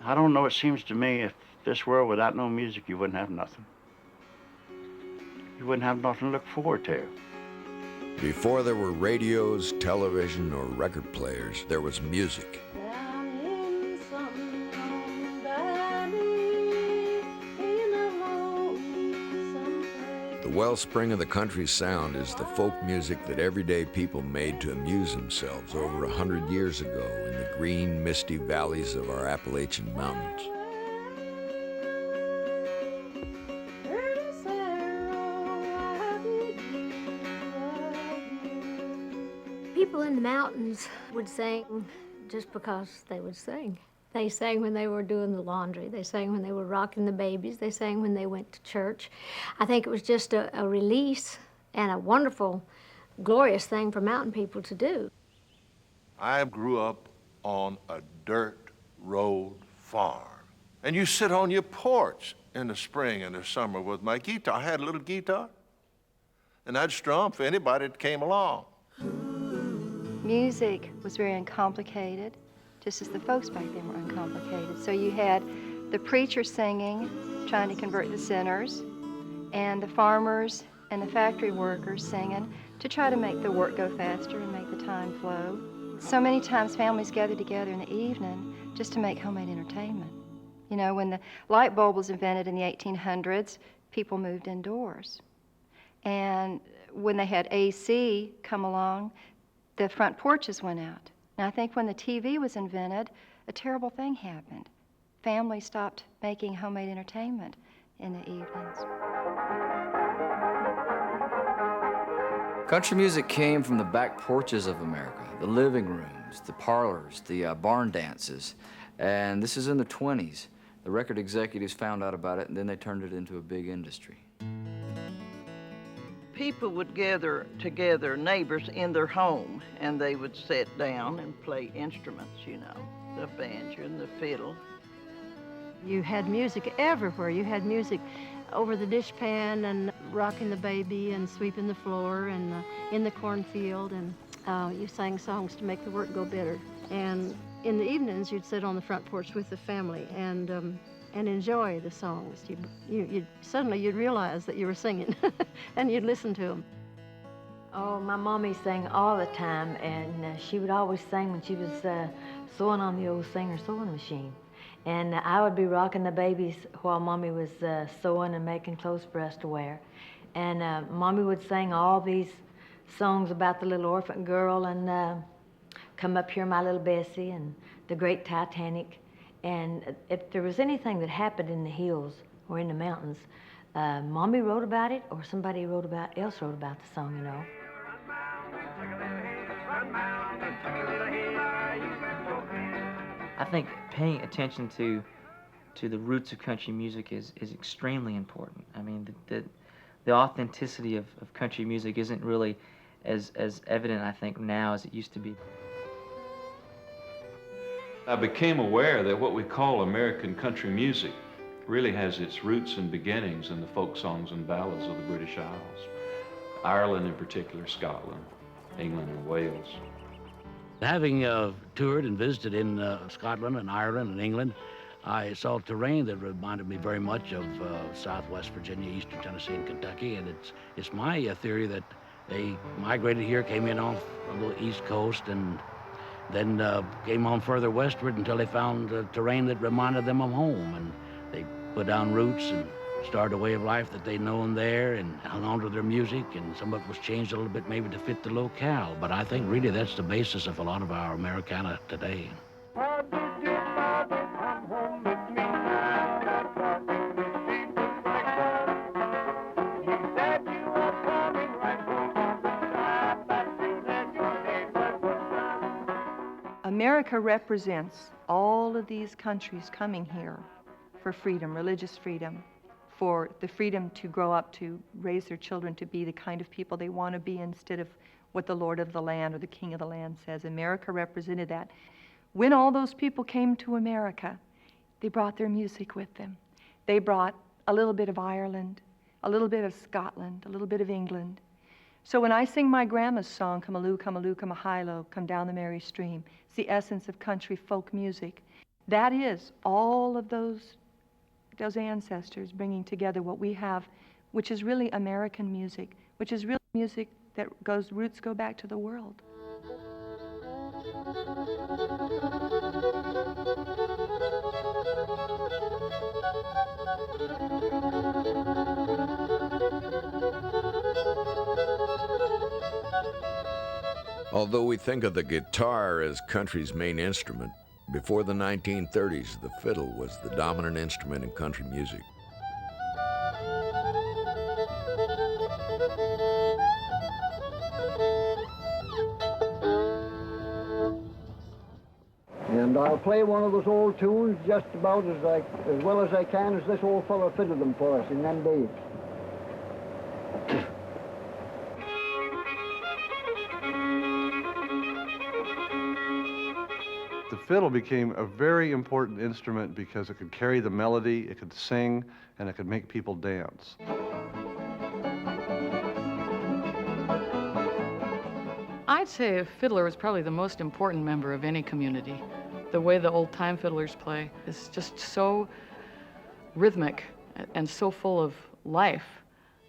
I don't know, it seems to me if this world without no music, you wouldn't have nothing. You wouldn't have nothing to look forward to. Before there were radios, television, or record players, there was music. The wellspring of the country sound is the folk music that everyday people made to amuse themselves over 100 years ago in the green, misty valleys of our Appalachian Mountains. People in the mountains would sing just because they would sing. They sang when they were doing the laundry. They sang when they were rocking the babies. They sang when they went to church. I think it was just a release and a wonderful, glorious thing for mountain people to do. I grew up on a dirt road farm. And you sit on your porch in the spring and the summer with my guitar. I had a little guitar, and I'd strum for anybody that came along. Music was very uncomplicated, just as the folks back then were uncomplicated. So you had the preacher singing, trying to convert the sinners, and the farmers and the factory workers singing to try to make the work go faster and make the time flow. So many times families gathered together in the evening just to make homemade entertainment. You know, when the light bulb was invented in the 1800s, people moved indoors. And when they had AC come along, the front porches went out. And I think when the TV was invented, a terrible thing happened. Families stopped making homemade entertainment in the evenings. Country music came from the back porches of America, the living rooms, the parlors, the barn dances. And this is in the 20s. The record executives found out about it, and then they turned it into a big industry. People would gather together, neighbors, in their home, and they would sit down and play instruments, you know, the banjo and the fiddle. You had music everywhere. You had music over the dishpan and rocking the baby and sweeping the floor and in the cornfield, and you sang songs to make the work go better. And in the evenings, you'd sit on the front porch with the family and enjoy the songs. Suddenly you'd realize that you were singing and you'd listen to them. Oh, my mommy sang all the time, and she would always sing when she was sewing on the old Singer sewing machine. And I would be rocking the babies while Mommy was sewing and making clothes for us to wear. And Mommy would sing all these songs about the little orphan girl and Come Up Here, My Little Bessie, and The Great Titanic. And if there was anything that happened in the hills or in the mountains, Mommy wrote about it, or somebody else wrote about the song, you know. I think paying attention to the roots of country music is extremely important. I mean, the authenticity of country music isn't really as evident, I think, now as it used to be. I became aware that what we call American country music really has its roots and beginnings in the folk songs and ballads of the British Isles. Ireland in particular, Scotland, England and Wales. Having toured and visited in Scotland and Ireland and England, I saw terrain that reminded me very much of Southwest Virginia, Eastern Tennessee, and Kentucky, and it's my theory that they migrated here, came in off the East Coast, and then came on further westward until they found terrain that reminded them of home, and they put down roots and started a way of life that they'd known there and hung on to their music, and some of it was changed a little bit maybe to fit the locale. But I think really that's the basis of a lot of our Americana today. America represents all of these countries coming here for freedom, religious freedom, for the freedom to grow up to raise their children to be the kind of people they want to be instead of what the Lord of the land or the King of the land says. America represented that. When all those people came to America, they brought their music with them. They brought a little bit of Ireland, a little bit of Scotland, a little bit of England. So when I sing my grandma's song, Come-a-loo, come-a-loo, come-a-high-low, come down the merry stream, it's the essence of country folk music. That is all of those ancestors bringing together what we have, which is really American music, which is really music that roots go back to the world. Although we think of the guitar as country's main instrument, before the 1930s, the fiddle was the dominant instrument in country music. And I'll play one of those old tunes just about as well as I can, as this old fella fiddled them for us in them days. The fiddle became a very important instrument because it could carry the melody, it could sing, and it could make people dance. I'd say a fiddler is probably the most important member of any community. The way the old-time fiddlers play is just so rhythmic and so full of life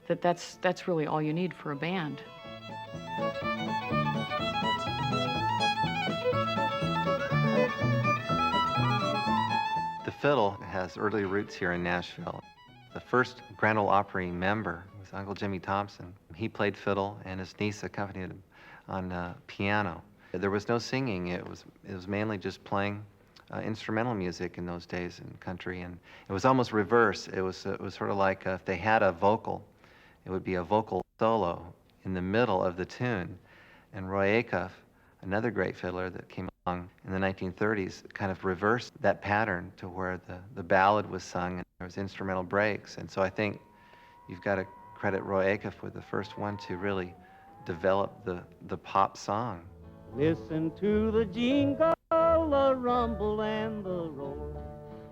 that that's really all you need for a band. The fiddle has early roots here in Nashville. The first Grand Ole Opry member was Uncle Jimmy Thompson. He played fiddle, and his niece accompanied him on piano. There was no singing. It was mainly just playing instrumental music in those days in country, and it was almost reverse. It was sort of like if they had a vocal, it would be a vocal solo in the middle of the tune. And Roy Acuff, another great fiddler that came along in the 1930s, kind of reversed that pattern to where the ballad was sung and there was instrumental breaks. And so I think you've got to credit Roy Acuff with the first one to really develop the pop song. Listen to the jingle, the rumble, and the roar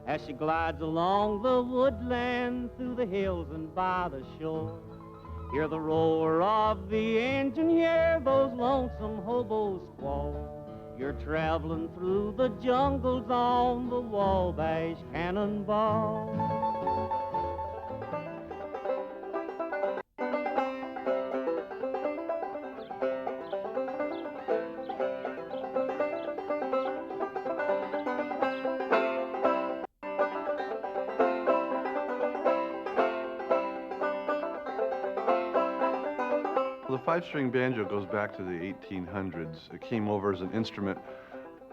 as she glides along the woodland through the hills and by the shore. Hear the roar of the engine, hear those lonesome hobos squall. You're traveling through the jungles on the Wabash Cannonball. The five-string banjo goes back to the 1800s. It came over as an instrument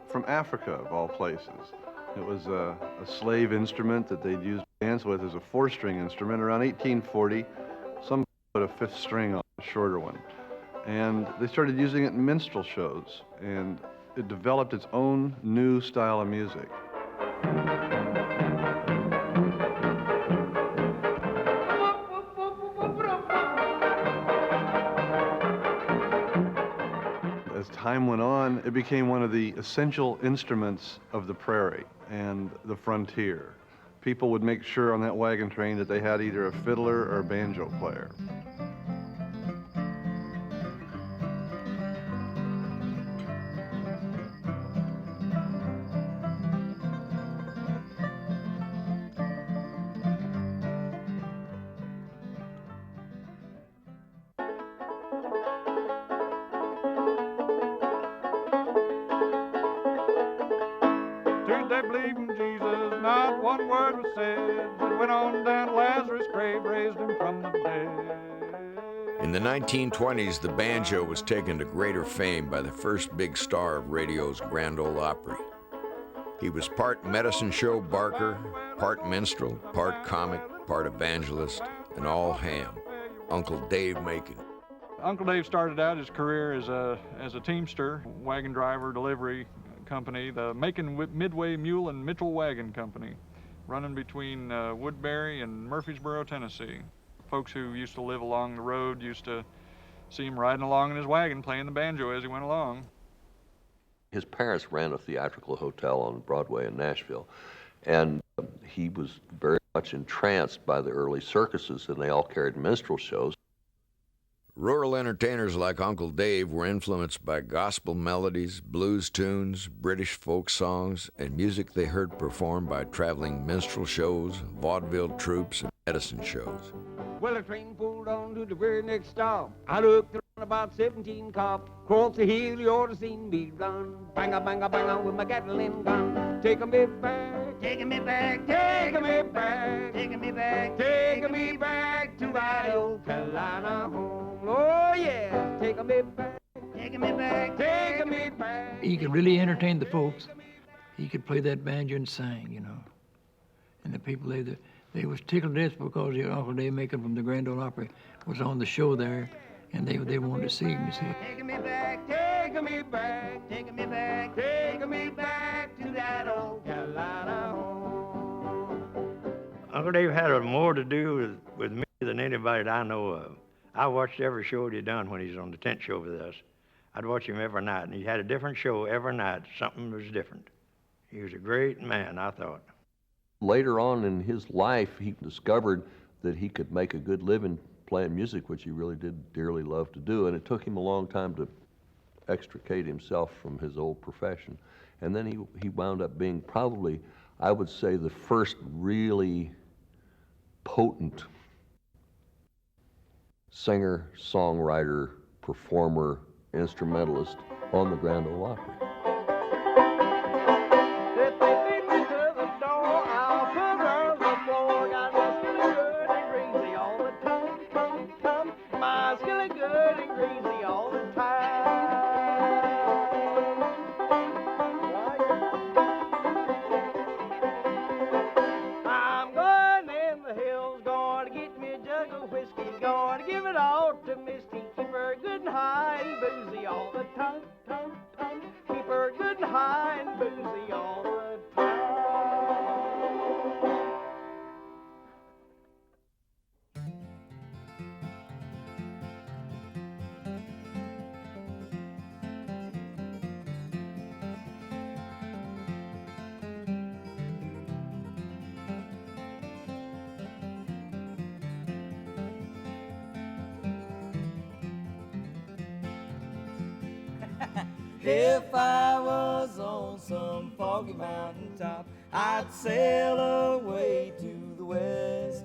from Africa, of all places. It was a slave instrument that they'd use to dance with as a four-string instrument. Around 1840, some put a fifth string on a shorter one. And they started using it in minstrel shows, and it developed its own new style of music. As time went on, it became one of the essential instruments of the prairie and the frontier. People would make sure on that wagon train that they had either a fiddler or a banjo player. They believed in Jesus, not one word was said. But went on down to Lazarus' grave, raised him from the dead. In the 1920s, the banjo was taken to greater fame by the first big star of radio's Grand Ole Opry. He was part medicine show barker, part minstrel, part comic, part evangelist, and all ham. Uncle Dave Macon. Uncle Dave started out his career as a teamster, wagon driver, delivery company, the Macon Midway Mule and Mitchell Wagon Company, running between Woodbury and Murfreesboro, Tennessee. Folks who used to live along the road used to see him riding along in his wagon playing the banjo as he went along. His parents ran a theatrical hotel on Broadway in Nashville, and he was very much entranced by the early circuses, and they all carried minstrel shows. Rural entertainers like Uncle Dave were influenced by gospel melodies, blues tunes, British folk songs, and music they heard performed by traveling minstrel shows, vaudeville troupes, and medicine shows. Well, the train pulled on to the very next stop. I looked around about 17 cop. Across the hill, you ought to seen me run. Bang-a, bang-a, bang-a with my Gatling gun. Taking me back, taking me back, taking me back, taking me back, taking me back to my old Carolina home. Oh, yeah, taking me back, taking me back, taking me back. He could really entertain the folks. He could play that banjo and sing, you know. And the people, they was tickled to death because your Uncle Dave Macon from the Grand Ole Opry was on the show there, and they wanted to see him, you see. Taking me back, taking me back, taking me back, taking me back to that old Carolina home. Uncle Dave had more to do with me than anybody that I know of. I watched every show he done when he was on the tent show with us. I'd watch him every night, and he had a different show every night. Something was different. He was a great man, I thought. Later on in his life, he discovered that he could make a good living playing music, which he really did dearly love to do, and it took him a long time to extricate himself from his old profession. And then he wound up being probably, I would say, the first really potent singer, songwriter, performer, instrumentalist on the Grand Ole Opry. If I was on some foggy mountaintop, I'd sail away to the west.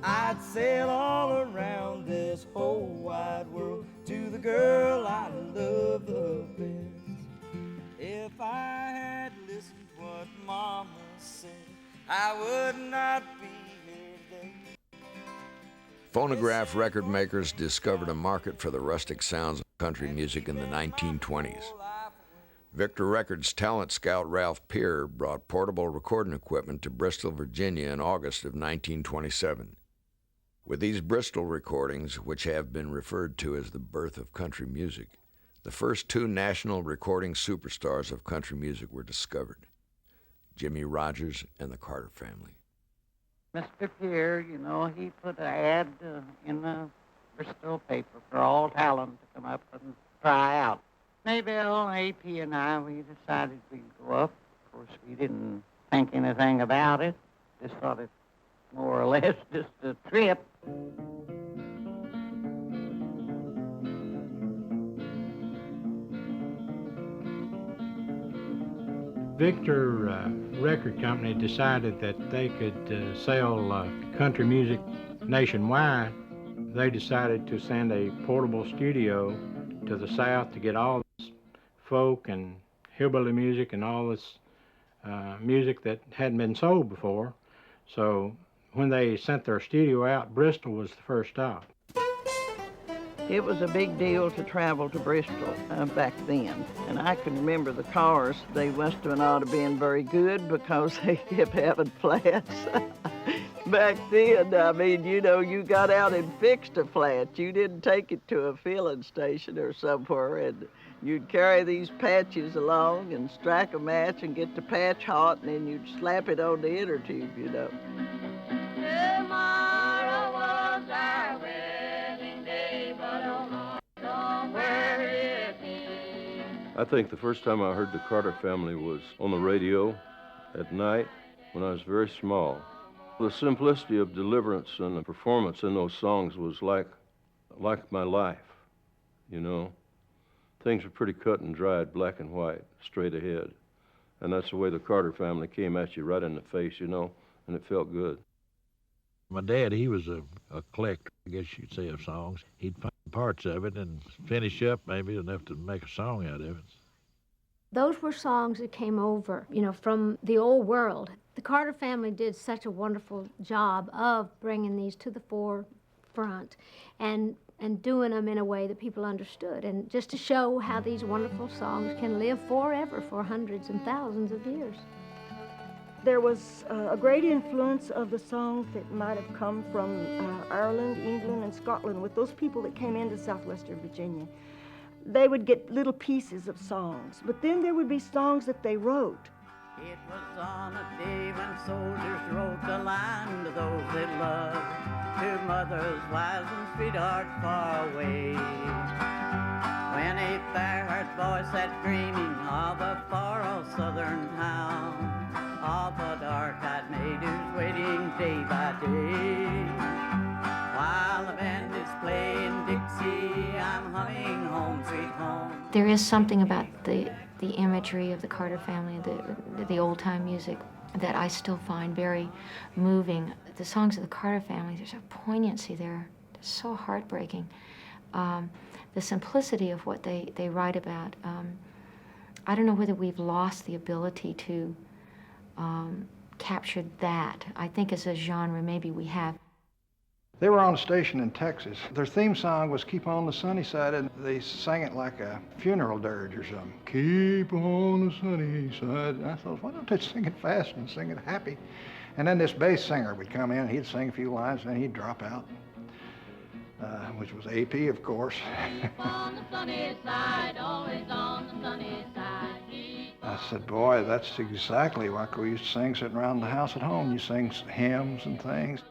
I'd sail all around this whole wide world to the girl I love the best. If I had listened to what Mama said, I would not be here today. Phonograph record makers discovered a market for the rustic sounds of country music in the 1920s. Victor Records talent scout Ralph Peer brought portable recording equipment to Bristol, Virginia in August of 1927. With these Bristol recordings, which have been referred to as the birth of country music, the first two national recording superstars of country music were discovered: Jimmie Rodgers and the Carter family. Mr. Peer, you know, he put an ad in the Bristol paper for all talent to come up and try out. Maybelle, AP, and I, we decided we'd go up. Of course, we didn't think anything about it. Just thought it more or less just a trip. Victor Record Company decided that they could sell country music nationwide. They decided to send a portable studio to the South to get all this folk and hillbilly music and all this music that hadn't been sold before. So when they sent their studio out, Bristol was the first stop. It was a big deal to travel to Bristol back then. And I can remember the cars, they must have not have been very good because they kept having flats. Back then, I mean, you know, you got out and fixed a flat. You didn't take it to a filling station or somewhere, and you'd carry these patches along and strike a match and get the patch hot, and then you'd slap it on the inner tube, you know. Tomorrow was our wedding day, but oh Lord, don't worry me. I think the first time I heard the Carter family was on the radio at night when I was very small. The simplicity of deliverance and the performance in those songs was like like my life, you know. Things were pretty cut and dried, black and white, straight ahead. And that's the way the Carter family came at you right in the face, you know, and it felt good. My dad, he was a collector, I guess you'd say, of songs. He'd find parts of it and finish up maybe enough to make a song out of it. Those were songs that came over, you know, from the old world. The Carter family did such a wonderful job of bringing these to the forefront and doing them in a way that people understood, and just to show how these wonderful songs can live forever for hundreds and thousands of years. There was a great influence of the songs that might have come from Ireland, England, and Scotland with those people that came into southwestern Virginia. They would get little pieces of songs, but then there would be songs that they wrote. It was on a day when soldiers wrote a line to those they loved, to mothers, wives, and sweethearts far away. When a fair-haired boy sat dreaming of a far-off southern town, of a dark-eyed maid who's waiting day by day. While the band is playing Dixie, I'm humming home, sweet home. There is something about the imagery of the Carter family, the old-time music, that I still find very moving. The songs of the Carter family, there's a poignancy there. It's so heartbreaking. The simplicity of what they write about. I don't know whether we've lost the ability to capture that. I think as a genre, maybe we have. They were on a station in Texas. Their theme song was Keep on the Sunny Side, and they sang it like a funeral dirge or something. Keep on the sunny side. And I thought, why don't they sing it fast and sing it happy? And then this bass singer would come in, he'd sing a few lines, and then he'd drop out, which was AP, of course. Keep on the sunny side, always on the sunny side. I said, boy, that's exactly like we used to sing sitting around the house at home. You sing hymns and things.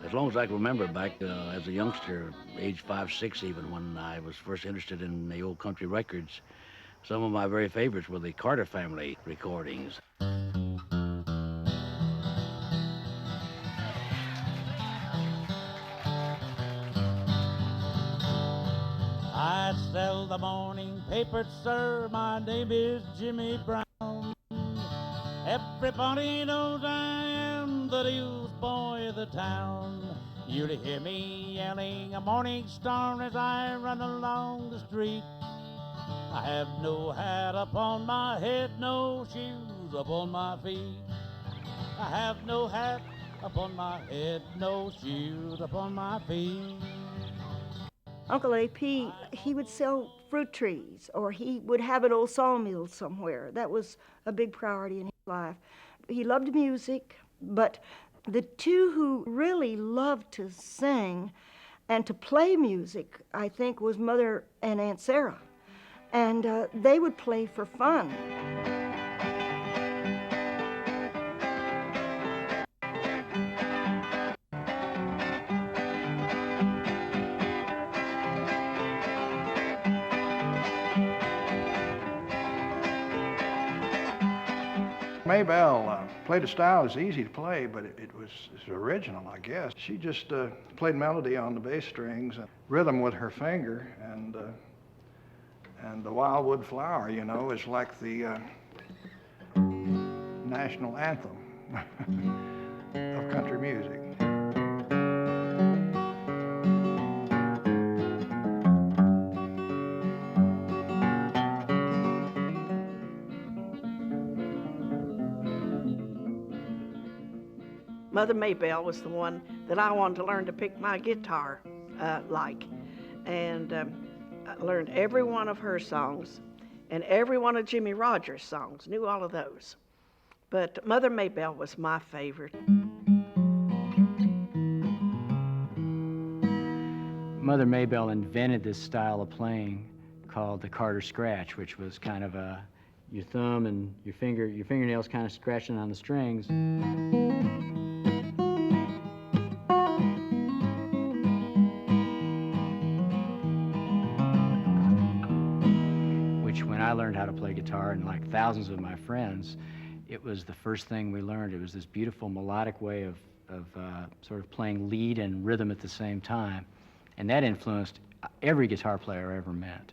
As long as I can remember, back as a youngster, age 5, 6 even, when I was first interested in the old country records, some of my very favorites were the Carter family recordings. I sell the morning paper, sir. My name is Jimmy Brown. Everybody knows I am the newsboy of the town. You'll hear me yelling a morning star as I run along the street. I have no hat upon my head, no shoes upon my feet. I have no hat upon my head, no shoes upon my feet. Uncle AP, he would sell fruit trees, or he would have an old sawmill somewhere. That was a big priority in his life. He loved music, but the two who really loved to sing and to play music, I think, was Mother and Aunt Sarah. And they would play for fun. Maybelle played a style that's easy to play, but it was original, I guess. She just played melody on the bass strings, and rhythm with her finger, and the Wildwood Flower, you know, is like the national anthem of country music. Mother Maybelle was the one that I wanted to learn to pick my guitar like. And I learned every one of her songs and every one of Jimmy Rogers' songs, knew all of those. But Mother Maybelle was my favorite. Mother Maybelle invented this style of playing called the Carter scratch, which was kind of your thumb and your fingernails kind of scratching on the strings. I learned how to play guitar, and like thousands of my friends, it was the first thing we learned. It was this beautiful melodic way of sort of playing lead and rhythm at the same time. And that influenced every guitar player I ever met.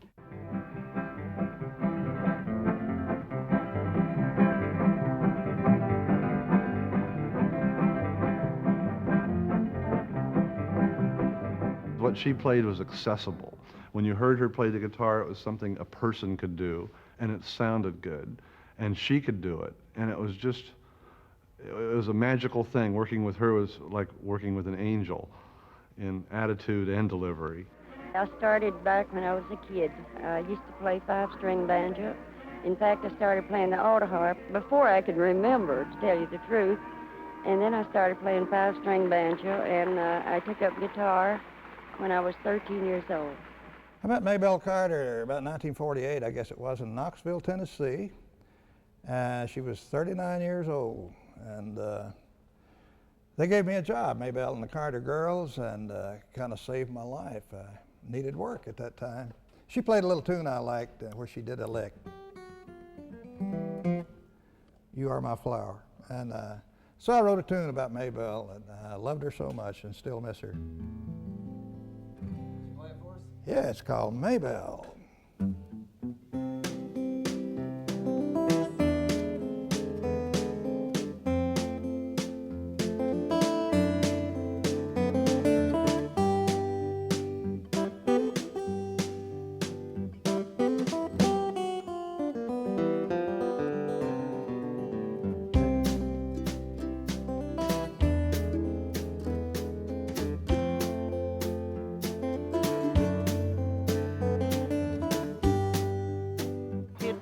What she played was accessible. When you heard her play the guitar, it was something a person could do, and it sounded good, and she could do it. And it was a magical thing. Working with her was like working with an angel in attitude and delivery. I started back when I was a kid. I used to play 5-string banjo. In fact, I started playing the auto harp before I could remember, to tell you the truth. And then I started playing 5-string banjo, and I took up guitar when I was 13 years old. I met Maybelle Carter about 1948, I guess it was, in Knoxville, Tennessee. She was 39 years old, and they gave me a job, Maybelle and the Carter Girls, and kind of saved my life. I needed work at that time. She played a little tune I liked where she did a lick. You Are My Flower. And so I wrote a tune about Maybelle, and I loved her so much and still miss her. Yeah, it's called Maybelle.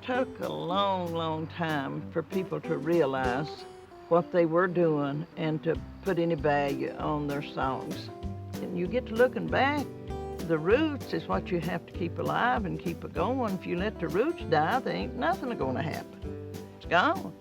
Took a long, long time for people to realize what they were doing and to put any value on their songs. And you get to looking back, the roots is what you have to keep alive and keep it going. If you let the roots die, there ain't nothing going to happen. It's gone.